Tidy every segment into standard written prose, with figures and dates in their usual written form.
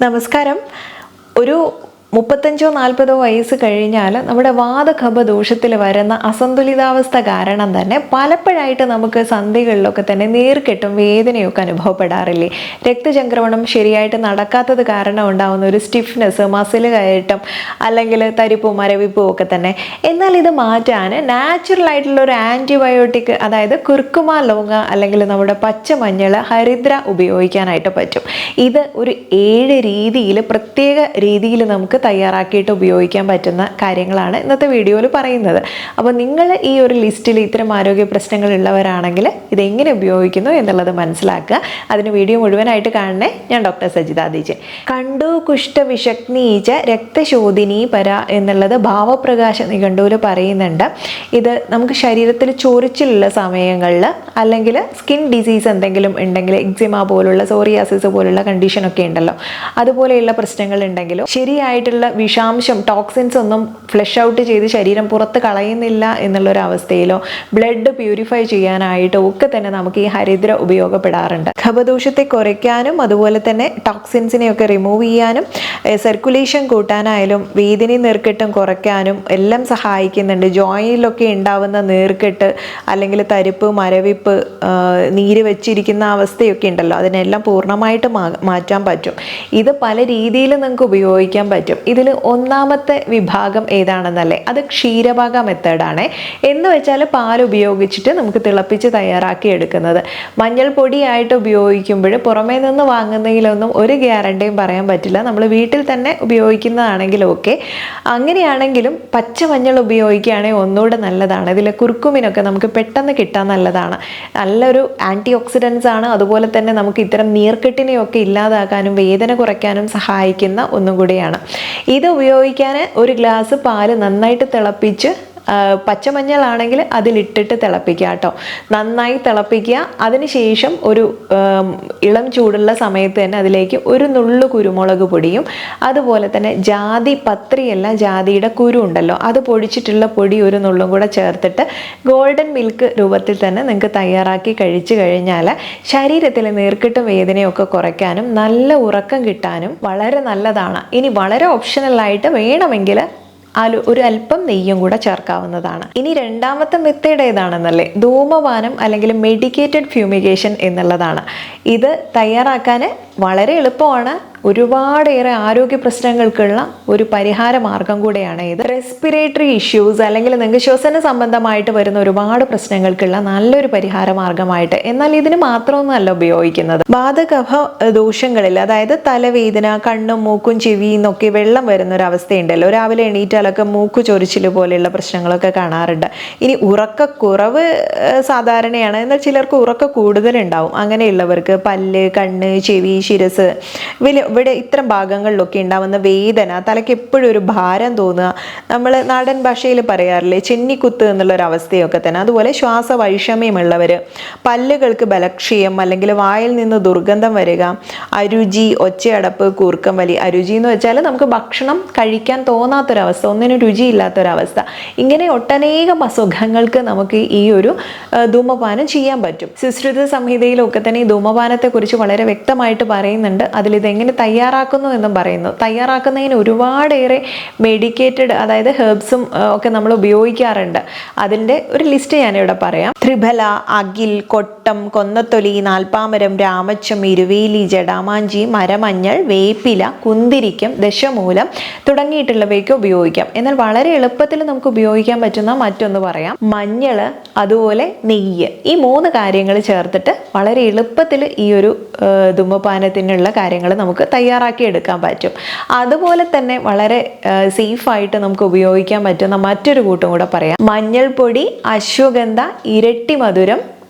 നമസ്കാരം. ഒരു 35-40 വയസ്സ് കഴിഞ്ഞാൽ നമ്മുടെ വാതകഫ ദോഷത്തിൽ വരുന്ന അസന്തുലിതാവസ്ഥ കാരണം തന്നെ പലപ്പോഴായിട്ട് നമുക്ക് സന്ധികളിലൊക്കെ തന്നെ നീർക്കെട്ടും വേദനയൊക്കെ അനുഭവപ്പെടാറില്ലേ? രക്തചംക്രമണം ശരിയായിട്ട് നടക്കാത്തത് കാരണം ഉണ്ടാകുന്ന ഒരു സ്റ്റിഫ്നെസ്, മസിൽ കയറ്റം, അല്ലെങ്കിൽ തരിപ്പും മരവിപ്പും ഒക്കെ തന്നെ. എന്നാൽ ഇത് മാറ്റാൻ നാച്ചുറൽ ആയിട്ടുള്ള ഒരു ആൻറ്റിബയോട്ടിക്, അതായത് കുർക്കുമ ലോങ്ങ അല്ലെങ്കിൽ നമ്മുടെ പച്ചമഞ്ഞൾ, ഹരിദ്ര ഉപയോഗിക്കാനായിട്ട് പറ്റും. ഇത് ഒരു 7 രീതിയിൽ, പ്രത്യേക രീതിയിൽ നമുക്ക് തയ്യാറാക്കിയിട്ട് ഉപയോഗിക്കാൻ പറ്റുന്ന കാര്യങ്ങളാണ് ഇന്നത്തെ വീഡിയോയിൽ പറയുന്നത്. അപ്പോൾ നിങ്ങൾ ഈ ഒരു ലിസ്റ്റിൽ ഇത്തരം ആരോഗ്യ പ്രശ്നങ്ങൾ ഉള്ളവരാണെങ്കിൽ ഇതെങ്ങനെ ഉപയോഗിക്കുന്നു എന്നുള്ളത് മനസ്സിലാക്കുക. അതിന് വീഡിയോ മുഴുവനായിട്ട് കാണണേ. ഞാൻ ഡോക്ടർ സജിത ദിജൻ. കണ്ടു കുഷ്ഠ വിഷഗ്നീച രക്തശോധിനി പര എന്നുള്ളത് ഭാവപ്രകാശ നിഘണ്ടുവിൽ പറയുന്നുണ്ട്. ഇത് നമുക്ക് ശരീരത്തിൽ ചൊറിച്ചിലുള്ള സമയങ്ങളിൽ, അല്ലെങ്കിൽ സ്കിൻ ഡിസീസ് എന്തെങ്കിലും ഉണ്ടെങ്കിൽ, എക്സിമ പോലുള്ള, സോറിയാസിസ് പോലുള്ള കണ്ടീഷനൊക്കെ ഉണ്ടല്ലോ, അതുപോലെയുള്ള പ്രശ്നങ്ങൾ ഉണ്ടെങ്കിലോ, ശരിയായിട്ടുള്ള വിഷാംശം, ടോക്സിൻസ് ഒന്നും ഫ്ലഷ് ഔട്ട് ചെയ്ത് ശരീരം പുറത്ത് കളയുന്നില്ല എന്നുള്ളൊരവസ്ഥയിലോ, ബ്ലഡ് പ്യൂരിഫൈ ചെയ്യാനായിട്ടോ ഒക്കെ തന്നെ നമുക്ക് ഈ ഹരിദ്ര ഉപയോഗപ്പെടാറുണ്ട്. കഫദോഷത്തെ കുറയ്ക്കാനും അതുപോലെ തന്നെ ടോക്സിൻസിനെയൊക്കെ റിമൂവ് ചെയ്യാനും സർക്കുലേഷൻ കൂട്ടാനായാലും വേദനയും നീർക്കെട്ടും കുറയ്ക്കാനും എല്ലാം സഹായിക്കുന്നുണ്ട്. ജോയിനിലൊക്കെ ഉണ്ടാവുന്ന നീർക്കെട്ട് അല്ലെങ്കിൽ തരിപ്പ്, മരവിപ്പ്, നീര് വെച്ചിരിക്കുന്ന അവസ്ഥയൊക്കെ ഉണ്ടല്ലോ, അതിനെല്ലാം പൂർണ്ണമായിട്ട് മാറ്റാൻ പറ്റും. ഇത് പല രീതിയിൽ നിങ്ങൾക്ക് ഉപയോഗിക്കാൻ പറ്റും. ഇതിൽ ഒന്നാമത്തെ വിഭാഗം ഏതാണെന്നല്ലേ? അത് ക്ഷീരഭാഗ മെത്തേഡാണ്. എന്ന് വെച്ചാൽ പാൽ ഉപയോഗിച്ചിട്ട് നമുക്ക് തിളപ്പിച്ച് തയ്യാറാക്കി എടുക്കുന്നത്. മഞ്ഞൾപ്പൊടിയായിട്ട് ഉപയോഗിക്കുമ്പോൾ പുറമേ നിന്ന് വാങ്ങുന്നതിലൊന്നും ഒരു ഗ്യാരണ്ടിയും പറയാൻ പറ്റില്ല. നമ്മൾ വീട്ടിൽ തന്നെ ഉപയോഗിക്കുന്നതാണെങ്കിലും ഓക്കെ. അങ്ങനെയാണെങ്കിലും പച്ചമഞ്ഞൾ ഉപയോഗിക്കുകയാണെങ്കിൽ ഒന്നുകൂടെ നല്ലതാണ്. ഇതിൽ കുർക്കുമിനൊക്കെ നമുക്ക് പെട്ടെന്ന് കിട്ടാൻ നല്ലതാണ്. നല്ലൊരു ആൻറ്റി ഓക്സിഡൻസ് ആണ്. അതുപോലെ തന്നെ നമുക്ക് ഇത്തരം നീർക്കെട്ടിനെയൊക്കെ ഇല്ലാതാക്കാനും വേദന കുറയ്ക്കാനും സഹായിക്കുന്ന ഒന്നും കൂടിയാണ്. ഇത് ഉപയോഗിക്കാൻ ഒരു ഗ്ലാസ് പാല് നന്നായിട്ട് തിളപ്പിച്ച്, പച്ചമഞ്ഞളാണെങ്കിൽ അതിലിട്ടിട്ട് തിളപ്പിക്കുക കേട്ടോ. നന്നായി തിളപ്പിക്കുക. അതിനുശേഷം ഒരു ഇളം ചൂടുള്ള സമയത്ത് തന്നെ അതിലേക്ക് ഒരു നുള്ളു കുരുമുളക് പൊടിയും അതുപോലെ തന്നെ ജാതി പത്രിയല്ല, ജാതിയുടെ കുരു ഉണ്ടല്ലോ, അത് പൊടിച്ചിട്ടുള്ള പൊടി ഒരു നുള്ളും കൂടെ ചേർത്തിട്ട് ഗോൾഡൻ മിൽക്ക് രൂപത്തിൽ തന്നെ നിങ്ങൾക്ക് തയ്യാറാക്കി കഴിച്ചു കഴിഞ്ഞാൽ ശരീരത്തിലെ നീർക്കെട്ടും വേദനയൊക്കെ കുറയ്ക്കാനും നല്ല ഉറക്കം കിട്ടാനും വളരെ നല്ലതാണ്. ഇനി വളരെ ഓപ്ഷണലായിട്ട് വേണമെങ്കിൽ ഒരു അല്പം നെയ്യും കൂടെ ചേർക്കാവുന്നതാണ്. ഇനി രണ്ടാമത്തെ മെത്തേഡ് ഏതാണെന്നല്ലേ? ധൂമപാനം അല്ലെങ്കിൽ മെഡിക്കേറ്റഡ് ഫ്യൂമിഗേഷൻ എന്നുള്ളതാണ്. ഇത് തയ്യാറാക്കാൻ വളരെ എളുപ്പമാണ്. ഒരുപാടേറെ ആരോഗ്യ പ്രശ്നങ്ങൾക്കുള്ള ഒരു പരിഹാര മാർഗം കൂടെയാണ് ഇത്. റെസ്പിറേറ്ററി ഇഷ്യൂസ് അല്ലെങ്കിൽ നിങ്ങൾക്ക് ശ്വസന സംബന്ധമായിട്ട് വരുന്ന ഒരുപാട് പ്രശ്നങ്ങൾക്കുള്ള നല്ലൊരു പരിഹാര മാർഗമായിട്ട്. എന്നാൽ ഇതിന് മാത്രമൊന്നുമല്ല ഉപയോഗിക്കുന്നത്. വാതകഫ ദോഷങ്ങളിൽ, അതായത് തലവേദന, കണ്ണും മൂക്കും ചെവിയും എന്നൊക്കെ വെള്ളം വരുന്ന ഒരു അവസ്ഥയുണ്ടല്ലോ, രാവിലെ എണീറ്റാലൊക്കെ മൂക്ക് ചൊരിച്ചിൽ പോലെയുള്ള പ്രശ്നങ്ങളൊക്കെ കാണാറുണ്ട്. ഇനി ഉറക്കക്കുറവ് സാധാരണയാണ്, എന്നാൽ ചിലർക്ക് ഉറക്ക കൂടുതലുണ്ടാവും. അങ്ങനെയുള്ളവർക്ക് പല്ല്, കണ്ണ്, ചെവി, ശിരസ്, ഇവിടെ ഇത്തരം ഭാഗങ്ങളിലൊക്കെ ഉണ്ടാവുന്ന വേദന, തലയ്ക്ക് എപ്പോഴും ഒരു ഭാരം തോന്നുക, നമ്മൾ നാടൻ ഭാഷയിൽ പറയാറില്ലേ ചെന്നിക്കുത്ത് എന്നുള്ളൊരവസ്ഥയൊക്കെ തന്നെ. അതുപോലെ ശ്വാസവൈഷമ്യമുള്ളവർ, പല്ലുകൾക്ക് ബലക്ഷയം അല്ലെങ്കിൽ വായിൽ നിന്ന് ദുർഗന്ധം വരിക, അരുചി, ഒച്ചയടപ്പ്, കൂർക്കം വലി. അരുചി എന്ന് വെച്ചാൽ നമുക്ക് ഭക്ഷണം കഴിക്കാൻ തോന്നാത്തൊരവസ്ഥ, ഒന്നിനും രുചിയില്ലാത്തൊരവസ്ഥ. ഇങ്ങനെ ഒട്ടനേകം അസുഖങ്ങൾക്ക് നമുക്ക് ഈ ഒരു ധൂമപാനം ചെയ്യാൻ പറ്റും. സുശ്രുത സംഹിതയിലൊക്കെ തന്നെ ഈ ധൂമപാനത്തെക്കുറിച്ച് വളരെ വ്യക്തമായിട്ട് പറയുന്നുണ്ട്. അതിലിതെങ്ങനെ തയ്യാറാക്കുന്നു എന്നും പറയുന്നു. തയ്യാറാക്കുന്നതിന് ഒരുപാടേറെ മെഡിക്കേറ്റഡ്, അതായത് ഹെർബ്സും ഒക്കെ നമ്മൾ ഉപയോഗിക്കാറുണ്ട്. അതിൻ്റെ ഒരു ലിസ്റ്റ് ഞാനിവിടെ പറയാം. ത്രിഫല, അകിൽ, കൊട്ടം, കൊന്നത്തൊലി, നാൽപ്പാമരം, രാമച്ചം, ഇരുവേലി, ജടാമാഞ്ചി, മരമഞ്ഞൾ, വേപ്പില, കുന്തിരിക്കം, ദശമൂലം തുടങ്ങിയിട്ടുള്ളവയൊക്കെ ഉപയോഗിക്കാം. എന്നാൽ വളരെ എളുപ്പത്തിൽ നമുക്ക് ഉപയോഗിക്കാൻ പറ്റുന്ന മറ്റൊന്ന് പറയാം. മഞ്ഞൾ, അതുപോലെ നെയ്യ്, ഈ 3 കാര്യങ്ങൾ ചേർത്തിട്ട് വളരെ എളുപ്പത്തിൽ ഈ ഒരു ധൂമപാനത്തിനുള്ള കാര്യങ്ങൾ നമുക്ക് തയ്യാറാക്കി എടുക്കാൻ പറ്റും. അതുപോലെ തന്നെ വളരെ സേഫായിട്ട് നമുക്ക് ഉപയോഗിക്കാൻ പറ്റുന്ന മറ്റൊരു കൂട്ടും കൂടെ പറയാം. മഞ്ഞൾപ്പൊടി, അശ്വഗന്ധ, ഇരട്ടി മധുരം,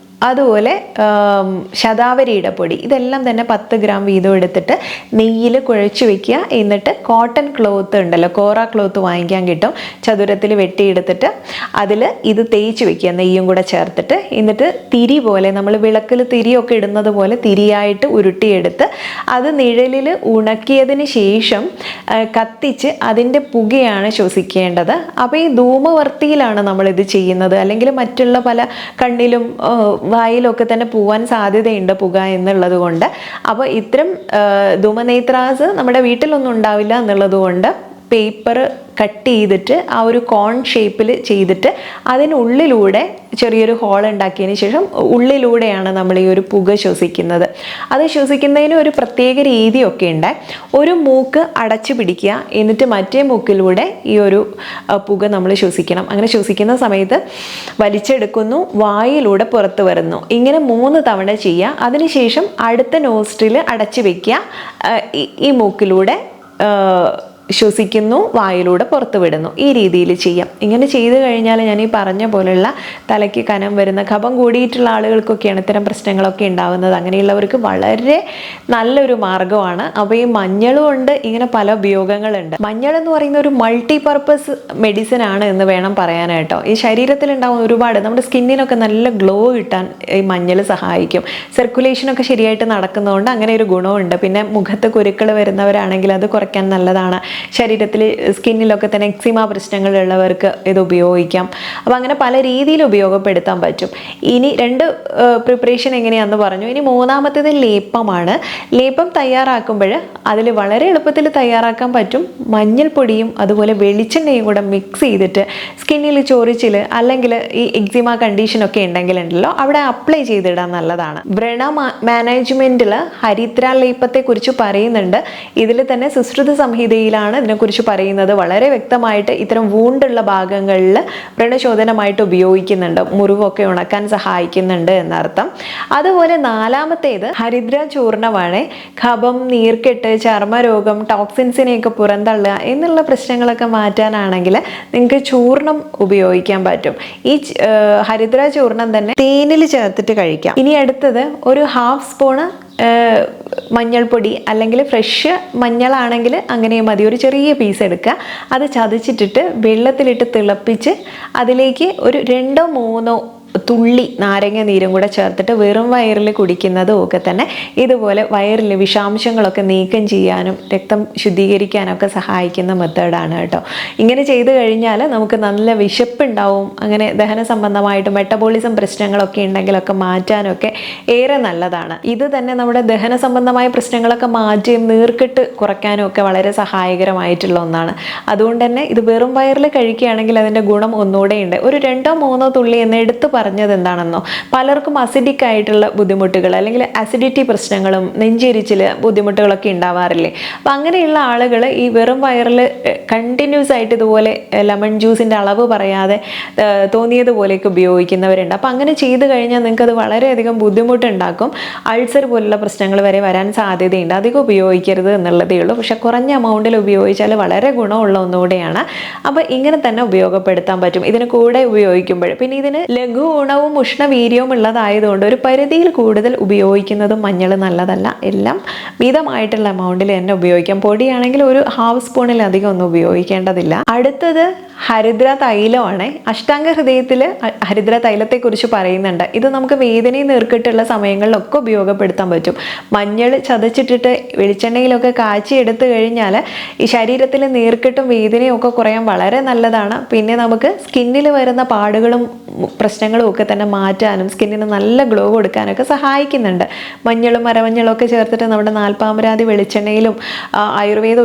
അതുപോലെ ശതാവരിയുടെ പൊടി, ഇതെല്ലാം തന്നെ 10 ഗ്രാം വീതം എടുത്തിട്ട് നെയ്യിൽ കുഴച്ച് വെക്കുക. എന്നിട്ട് കോട്ടൺ ക്ലോത്ത് ഉണ്ടല്ലോ, കോറ ക്ലോത്ത് വാങ്ങിക്കാൻ കിട്ടും, ചതുരത്തിൽ വെട്ടിയെടുത്തിട്ട് അതിൽ ഇത് തേച്ച് വെക്കുക, നെയ്യും കൂടെ ചേർത്തിട്ട്. എന്നിട്ട് തിരി പോലെ, നമ്മൾ വിളക്കിൽ തിരിയൊക്കെ ഇടുന്നത് പോലെ തിരിയായിട്ട് ഉരുട്ടിയെടുത്ത് അത് നിഴലിൽ ഉണക്കിയതിന് ശേഷം കത്തിച്ച് അതിൻ്റെ പുകയാണ് ശ്വസിക്കേണ്ടത്. അപ്പോൾ ഈ ധൂമവർത്തിയിലാണ് നമ്മളിത് ചെയ്യുന്നത്. അല്ലെങ്കിൽ മറ്റുള്ള പല കണ്ണിലും വായിലൊക്കെ തന്നെ പോവാൻ സാധ്യതയുണ്ട് പുക എന്നുള്ളത് കൊണ്ട്. അപ്പോൾ ഇത്തരം ധൂമനേത്രാസ് നമ്മുടെ വീട്ടിലൊന്നും ഉണ്ടാവില്ല എന്നുള്ളത് കൊണ്ട് പേപ്പർ കട്ട് ചെയ്തിട്ട് ആ ഒരു കോൺ ഷേപ്പിൽ ചെയ്തിട്ട് അതിനുള്ളിലൂടെ ചെറിയൊരു ഹോൾ ഉണ്ടാക്കിയതിന് ശേഷം ഉള്ളിലൂടെയാണ് നമ്മൾ ഈ ഒരു പുക ശ്വസിക്കുന്നത്. അത് ശ്വസിക്കുന്നതിന് ഒരു പ്രത്യേക രീതിയൊക്കെ ഉണ്ട്. ഒരു മൂക്ക് അടച്ചു പിടിക്കുക, എന്നിട്ട് മറ്റേ മൂക്കിലൂടെ ഈ ഒരു പുക നമ്മൾ ശ്വസിക്കണം. അങ്ങനെ ശ്വസിക്കുന്ന സമയത്ത് വലിച്ചെടുക്കുന്നു, വായിലൂടെ പുറത്ത് വരുന്നു. ഇങ്ങനെ 3 തവണ ചെയ്യുക. അതിനുശേഷം അടുത്ത നോസ്ട്രിൽ അടച്ചു വെക്കുക, ഈ മൂക്കിലൂടെ ശ്വസിക്കുന്നു, വായിലൂടെ പുറത്തു വിടുന്നു. ഈ രീതിയിൽ ചെയ്യാം. ഇങ്ങനെ ചെയ്തു കഴിഞ്ഞാൽ ഞാൻ ഈ പറഞ്ഞ പോലെയുള്ള തലയ്ക്ക് കനം വരുന്ന കഫം കൂടിയിട്ടുള്ള ആളുകൾക്കൊക്കെയാണ് ഇത്തരം പ്രശ്നങ്ങളൊക്കെ ഉണ്ടാകുന്നത്. അങ്ങനെയുള്ളവർക്ക് വളരെ നല്ലൊരു മാർഗ്ഗമാണ്. അപ്പോൾ ഈ മഞ്ഞൾ കൊണ്ട് ഇങ്ങനെ പല ഉപയോഗങ്ങളുണ്ട്. മഞ്ഞൾ എന്ന് പറയുന്ന ഒരു മൾട്ടി പർപ്പസ് മെഡിസിൻ ആണ് എന്ന് വേണം പറയാനായിട്ടോ. ഈ ശരീരത്തിലുണ്ടാകുന്ന ഒരുപാട് നമ്മുടെ സ്കിന്നിനൊക്കെ നല്ല ഗ്ലോ കിട്ടാൻ ഈ മഞ്ഞൾ സഹായിക്കും. സർക്കുലേഷനൊക്കെ ശരിയായിട്ട് നടക്കുന്നതുകൊണ്ട് അങ്ങനെ ഒരു ഗുണമുണ്ട്. പിന്നെ മുഖത്ത് കുരുക്കൾ വരുന്നവരാണെങ്കിൽ അത് കുറയ്ക്കാൻ നല്ലതാണ്. ശരീരത്തിൽ സ്കിന്നിലൊക്കെ തന്നെ എക്സിമ പ്രശ്നങ്ങളുള്ളവർക്ക് ഇത് ഉപയോഗിക്കാം. അപ്പോൾ അങ്ങനെ പല രീതിയിൽ ഉപയോഗപ്പെടുത്താൻ പറ്റും. ഇനി 2 പ്രിപ്പറേഷൻ എങ്ങനെയാണെന്ന് പറഞ്ഞു. ഇനി 3ാമത്തേത് ലേപ്പമാണ്. ലേപ്പം തയ്യാറാക്കുമ്പോൾ അതിൽ വളരെ എളുപ്പത്തിൽ തയ്യാറാക്കാൻ പറ്റും. മഞ്ഞൾപ്പൊടിയും അതുപോലെ വെളിച്ചെണ്ണയും കൂടെ മിക്സ് ചെയ്തിട്ട് സ്കിന്നിൽ ചൊറിച്ചിൽ അല്ലെങ്കിൽ ഈ എക്സിമ കണ്ടീഷനൊക്കെ ഉണ്ടെങ്കിലുണ്ടല്ലോ അവിടെ അപ്ലൈ ചെയ്തിടാൻ നല്ലതാണ്. വ്രണ മാനേജ്മെൻറ്റിൽ ഹരിദ്ര ലേപ്പത്തെക്കുറിച്ച് പറയുന്നുണ്ട്. ഇതിൽ തന്നെ സുശ്രുത സംഹിതയിലാണ് ഇതിനെക്കുറിച്ച് പറയുന്നത്. വളരെ വ്യക്തമായിട്ട് ഇത്തരം വൂണ്ടുള്ള ഭാഗങ്ങളിൽ വ്രണശോധനമായിട്ട് ഉപയോഗിക്കുന്നുണ്ട്. മുറിവൊക്കെ ഉണക്കാൻ സഹായിക്കുന്നുണ്ട് എന്നർത്ഥം. അതുപോലെ 4ാമത്തേത് ഹരിദ്ര ചൂർണമാണ്. കഫം, നീർക്കെട്ട്, ചർമ്മരോഗം, ടോക്സിൻസിനെയൊക്കെ പുറന്തള്ളുക എന്നുള്ള പ്രശ്നങ്ങളൊക്കെ മാറ്റാനാണെങ്കിൽ നിങ്ങൾക്ക് ചൂർണം ഉപയോഗിക്കാൻ പറ്റും. ഈ ഹരിദ്ര ചൂർണം തന്നെ തേനിൽ ചേർത്തിട്ട് കഴിക്കാം. ഇനി അടുത്തത് ഒരു 1/2 സ്പൂണ് മഞ്ഞൾപ്പൊടി അല്ലെങ്കിൽ ഫ്രഷ് മഞ്ഞളാണെങ്കിൽ അങ്ങനെയും മതി. ഒരു ചെറിയ പീസ് എടുക്കുക, അത് ചതച്ചിട്ടിട്ട് വെള്ളത്തിലിട്ട് തിളപ്പിച്ച് അതിലേക്ക് ഒരു 2-3 തുള്ളി നാരങ്ങ നീരും കൂടെ ചേർത്തിട്ട് വെറും വയറിൽ കുടിക്കുന്നതും ഒക്കെ തന്നെ ഇതുപോലെ വയറിൽ വിഷാംശങ്ങളൊക്കെ നീക്കം ചെയ്യാനും രക്തം ശുദ്ധീകരിക്കാനൊക്കെ സഹായിക്കുന്ന മെത്തേഡാണ് കേട്ടോ. ഇങ്ങനെ ചെയ്തു കഴിഞ്ഞാൽ നമുക്ക് നല്ല വിശപ്പുണ്ടാവും. അങ്ങനെ ദഹന സംബന്ധമായിട്ട് മെറ്റബോളിസം പ്രശ്നങ്ങളൊക്കെ ഉണ്ടെങ്കിലൊക്കെ മാറ്റാനൊക്കെ ഏറെ നല്ലതാണ്. ഇത് തന്നെ നമ്മുടെ ദഹന സംബന്ധമായ പ്രശ്നങ്ങളൊക്കെ മാറ്റിയും നീർക്കെട്ട് കുറയ്ക്കാനും ഒക്കെ വളരെ സഹായകരമായിട്ടുള്ള ഒന്നാണ്. അതുകൊണ്ട് തന്നെ ഇത് വെറും വയറിൽ കഴിക്കുകയാണെങ്കിൽ അതിൻ്റെ ഗുണം ഒന്നുകൂടെ ഉണ്ട്. ഒരു 2-3 തുള്ളി എന്ന് എടുത്ത് പറഞ്ഞത് എന്താണെന്നോ, പലർക്കും അസിഡിക് ആയിട്ടുള്ള ബുദ്ധിമുട്ടുകൾ അല്ലെങ്കിൽ അസിഡിറ്റി പ്രശ്നങ്ങളും നെഞ്ചെരിച്ചിൽ ബുദ്ധിമുട്ടുകളൊക്കെ ഉണ്ടാവാറില്ലേ. അപ്പം അങ്ങനെയുള്ള ആളുകൾ ഈ വെറും വയറിൽ കണ്ടിന്യൂസ് ആയിട്ട് ഇതുപോലെ ലെമൺ ജ്യൂസിൻ്റെ അളവ് പറയാതെ തോന്നിയതുപോലെയൊക്കെ ഉപയോഗിക്കുന്നവരുണ്ട്. അപ്പം അങ്ങനെ ചെയ്ത് കഴിഞ്ഞാൽ നിങ്ങൾക്കത് വളരെയധികം ബുദ്ധിമുട്ടുണ്ടാക്കും. അൾസർ പോലുള്ള പ്രശ്നങ്ങൾ വരെ വരാൻ സാധ്യതയുണ്ട്. അധികം ഉപയോഗിക്കരുത് എന്നുള്ളതേ ഉള്ളൂ. പക്ഷെ കുറഞ്ഞ എമൗണ്ടിൽ ഉപയോഗിച്ചാൽ വളരെ ഗുണമുള്ള ഒന്നുകൂടെയാണ്. അപ്പോൾ ഇങ്ങനെ തന്നെ ഉപയോഗപ്പെടുത്താൻ പറ്റും ഇതിന് കൂടെ ഉപയോഗിക്കുമ്പോൾ. പിന്നെ ഇതിന് ലഘു ഗുണവും ഉഷ്ണവീര്യവും ഉള്ളതായതുകൊണ്ട് ഒരു പരിധിയിൽ കൂടുതൽ ഉപയോഗിക്കുന്നതും മഞ്ഞൾ നല്ലതല്ല. എല്ലാം മിതമായിട്ടുള്ള എമൗണ്ടിൽ തന്നെ ഉപയോഗിക്കാം. പൊടിയാണെങ്കിൽ ഒരു 1/2 സ്പൂണിലധികം ഒന്നും ഉപയോഗിക്കേണ്ടതില്ല. അടുത്തത് ഹരിദ്ര തൈലമാണ്. അഷ്ടാംഗ ഹൃദയത്തിൽ ഹരിദ്ര തൈലത്തെക്കുറിച്ച് പറയുന്നുണ്ട്. ഇത് നമുക്ക് വേദനയും നീർക്കെട്ടുള്ള സമയങ്ങളിലൊക്കെ ഉപയോഗപ്പെടുത്താൻ പറ്റും. മഞ്ഞൾ ചതച്ചിട്ടിട്ട് വെളിച്ചെണ്ണയിലൊക്കെ കാച്ചി എടുത്തു കഴിഞ്ഞാൽ ഈ ശരീരത്തിൽ നീർക്കെട്ടും വേദനയും ഒക്കെ കുറയാൻ വളരെ നല്ലതാണ്. പിന്നെ നമുക്ക് സ്കിന്നിൽ വരുന്ന പാടുകളും പ്രശ്നങ്ങളും ഒക്കെ തന്നെ മാറ്റാനും സ്കിന്നിന് നല്ല ഗ്ലോ കൊടുക്കാനൊക്കെ സഹായിക്കുന്നുണ്ട്. മഞ്ഞളും മരമഞ്ഞളും ഒക്കെ ചേർത്തിട്ട് നമ്മുടെ നാൽപ്പാമരാതി വെളിച്ചെണ്ണയിലും ആയുർവേദ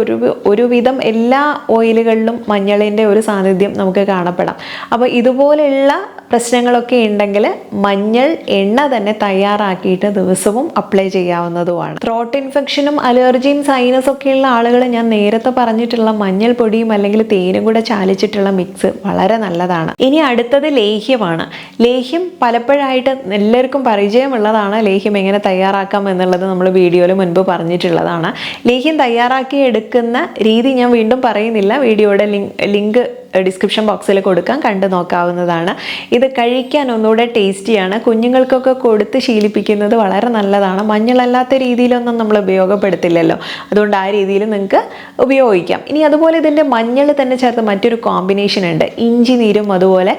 ഒരുവിധം എല്ലാ ഓയിലുകളിലും മഞ്ഞളിൻ്റെ ഒരു സാന്നിധ്യം നമുക്ക് കാണപ്പെടാം. അപ്പോൾ ഇതുപോലെയുള്ള പ്രശ്നങ്ങളൊക്കെ ഉണ്ടെങ്കിൽ മഞ്ഞൾ എണ്ണ തന്നെ തയ്യാറാക്കിയിട്ട് ദിവസവും അപ്ലൈ ചെയ്യാവുന്നതുമാണ്. ത്രോട്ട് ഇൻഫെക്ഷനും അലർജിയും സൈനസ് ഒക്കെയുള്ള ആളുകൾ ഞാൻ നേരത്തെ പറഞ്ഞിട്ടുള്ള മഞ്ഞൾ പൊടിയും അല്ലെങ്കിൽ തേനും കൂടെ ചാലിച്ചിട്ടുള്ള മിക്സ് വളരെ നല്ലതാണ്. ഇനി അടുത്തത് ലേഹ്യമാണ്. ലേഹ്യം പലപ്പോഴായിട്ട് എല്ലാവർക്കും പരിചയമുള്ളതാണ്. ലേഹ്യം എങ്ങനെ തയ്യാറാക്കാം എന്നുള്ളത് നമ്മൾ വീഡിയോയിൽ മുൻപ് പറഞ്ഞിട്ടുള്ളതാണ്. ലേഹ്യം തയ്യാറാക്കി എടുക്കുന്ന രീതി ഞാൻ വീണ്ടും പറയുന്നില്ല. വീഡിയോയുടെ ലിങ്ക് ഡിസ്ക്രിപ്ഷൻ ബോക്സിൽ കൊടുക്കാം, കണ്ടു നോക്കാവുന്നതാണ്. ഇത് കഴിക്കാൻ ഒന്നുകൂടെ ടേസ്റ്റിയാണ്. കുഞ്ഞുങ്ങൾക്കൊക്കെ കൊടുത്ത് ശീലിപ്പിക്കുന്നത് വളരെ നല്ലതാണ്. മഞ്ഞളല്ലാത്ത രീതിയിലൊന്നും നമ്മൾ ഉപയോഗപ്പെടുത്തില്ലല്ലോ, അതുകൊണ്ട് ആ രീതിയിൽ നിങ്ങൾക്ക് ഉപയോഗിക്കാം. ഇനി അതുപോലെ ഇതിൻ്റെ മഞ്ഞൾ തന്നെ ചേർത്ത് മറ്റൊരു കോമ്പിനേഷൻ ഉണ്ട്. ഇഞ്ചി നീരും അതുപോലെ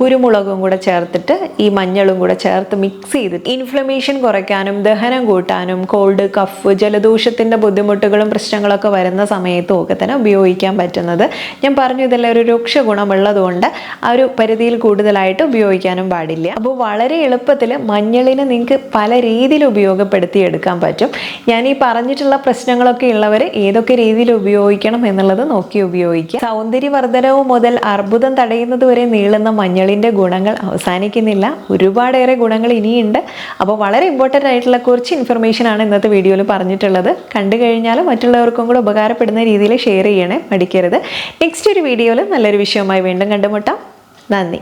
കുരുമുളകും കൂടെ ചേർത്തിട്ട് ഈ മഞ്ഞളും കൂടെ ചേർത്ത് മിക്സ് ചെയ്തിട്ട് ഇൻഫ്ലമേഷൻ കുറയ്ക്കാനും ദഹനം കൂട്ടാനും കോൾഡ്, കഫ്, ജലദോഷത്തിൻ്റെ ബുദ്ധിമുട്ടുകളും പ്രശ്നങ്ങളൊക്കെ വരുന്ന സമയത്തും ഒക്കെ തന്നെ ഉപയോഗിക്കാൻ പറ്റുന്നത്. ഞാൻ പറഞ്ഞു ഇതെല്ലാം ഒരു ഒരു രൂക്ഷ ഗുണമുള്ളതുകൊണ്ട് ആ ഒരു പരിധിയിൽ കൂടുതലായിട്ട് ഉപയോഗിക്കാനും പാടില്ല. അപ്പോൾ വളരെ എളുപ്പത്തിൽ മഞ്ഞളിനെ നിങ്ങൾക്ക് പല രീതിയിൽ ഉപയോഗപ്പെടുത്തിയെടുക്കാൻ പറ്റും. ഞാൻ ഈ പറഞ്ഞിട്ടുള്ള പ്രശ്നങ്ങളൊക്കെ ഉള്ളവർ ഏതൊക്കെ രീതിയിൽ ഉപയോഗിക്കണം എന്നുള്ളത് നോക്കി ഉപയോഗിക്കുക. സൗന്ദര്യവർദ്ധനവും മുതൽ അർബുദം തടയുന്നത് വരെ നീളുന്ന മഞ്ഞളിൻ്റെ ഗുണങ്ങൾ അവസാനിക്കുന്നില്ല. ഒരുപാടേറെ ഗുണങ്ങൾ ഇനിയുണ്ട്. അപ്പോൾ വളരെ ഇമ്പോർട്ടൻ്റ് ആയിട്ടുള്ള കുറച്ച് ഇൻഫർമേഷനാണ് ഇന്നത്തെ വീഡിയോയിൽ പറഞ്ഞിട്ടുള്ളത്. കണ്ടു കഴിഞ്ഞാൽ മറ്റുള്ളവർക്കും കൂടെ ഉപകാരപ്പെടുന്ന രീതിയിൽ ഷെയർ ചെയ്യണേ, മടിക്കരുത്. നെക്സ്റ്റ് ഒരു വീഡിയോയിൽ നല്ലൊരു വിഷയവുമായി വീണ്ടും കണ്ടുമുട്ടാം. നന്ദി.